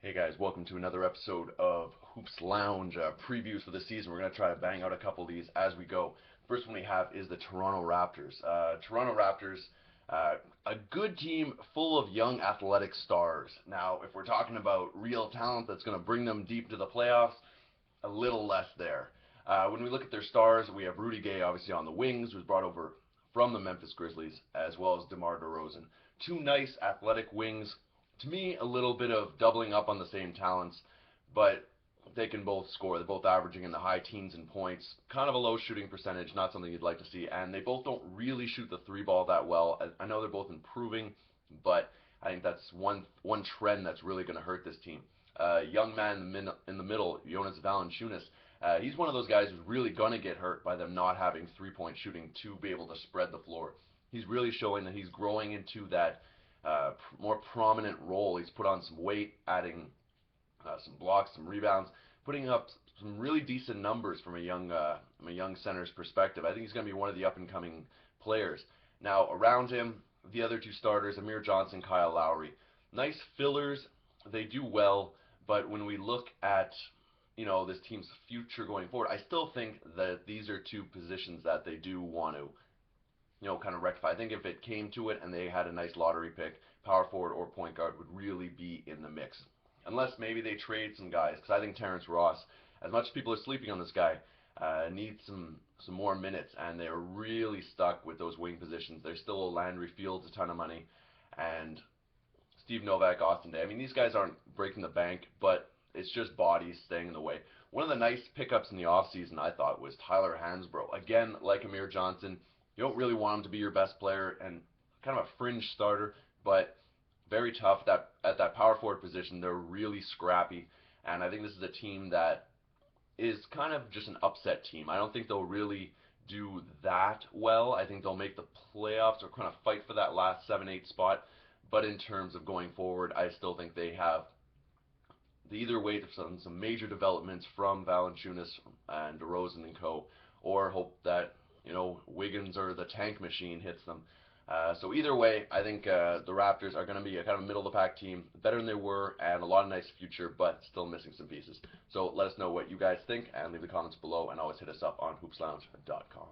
Hey guys, welcome to another episode of Hoops Lounge previews for the season. We're going to try to bang out a couple of these as we go. First one we have is the Toronto Raptors. Toronto Raptors, a good team full of young athletic stars. Now, if we're talking about real talent that's going to bring them deep into the playoffs, a little less there. When we look at their stars, we have Rudy Gay obviously on the wings, who's brought over from the Memphis Grizzlies, as well as DeMar DeRozan. Two nice athletic wings. To me, a little bit of doubling up on the same talents, but they can both score. They're both averaging in the high teens in points. Kind of a low shooting percentage, not something you'd like to see. And they both don't really shoot the three ball that well. I know they're both improving, but I think that's one trend that's really going to hurt this team. Young man in the middle, Jonas Valanciunas, he's one of those guys who's really going to get hurt by them not having three-point shooting to be able to spread the floor. He's really showing that he's growing into that more prominent role. He's put on some weight, adding some blocks, some rebounds, putting up some really decent numbers from a young center's perspective. I think he's going to be one of the up and coming players. Now around him, the other two starters, Amir Johnson, Kyle Lowry, nice fillers. They do well, but when we look at this team's future going forward, I still think that these are two positions that they do want to kind of rectify. I think if it came to it and they had a nice lottery pick, power forward or point guard would really be in the mix. Unless maybe they trade some guys, because I think Terrence Ross, as much as people are sleeping on this guy, needs some more minutes, and they're really stuck with those wing positions. There's still a Landry Fields, a ton of money, and Steve Novak, Austin Day. I mean, these guys aren't breaking the bank, but it's just bodies staying in the way. One of the nice pickups in the offseason, I thought, was Tyler Hansbrough. Again, like Amir Johnson, you don't really want him to be your best player and kind of a fringe starter, but very tough. That at that power forward position, they're really scrappy, and I think this is a team that is kind of just an upset team. I don't think they'll really do that well. I think they'll make the playoffs or kind of fight for that last 7-8 spot. But in terms of going forward, I still think they have the either wait for some major developments from Valanciunas and DeRozan and co, or hope that Wiggins or the tank machine hits them. So either way, I think the Raptors are going to be a kind of a middle of the pack team, better than they were, and a lot of nice future, but still missing some pieces. So let us know what you guys think, and leave the comments below, and always hit us up on hoopslounge.com.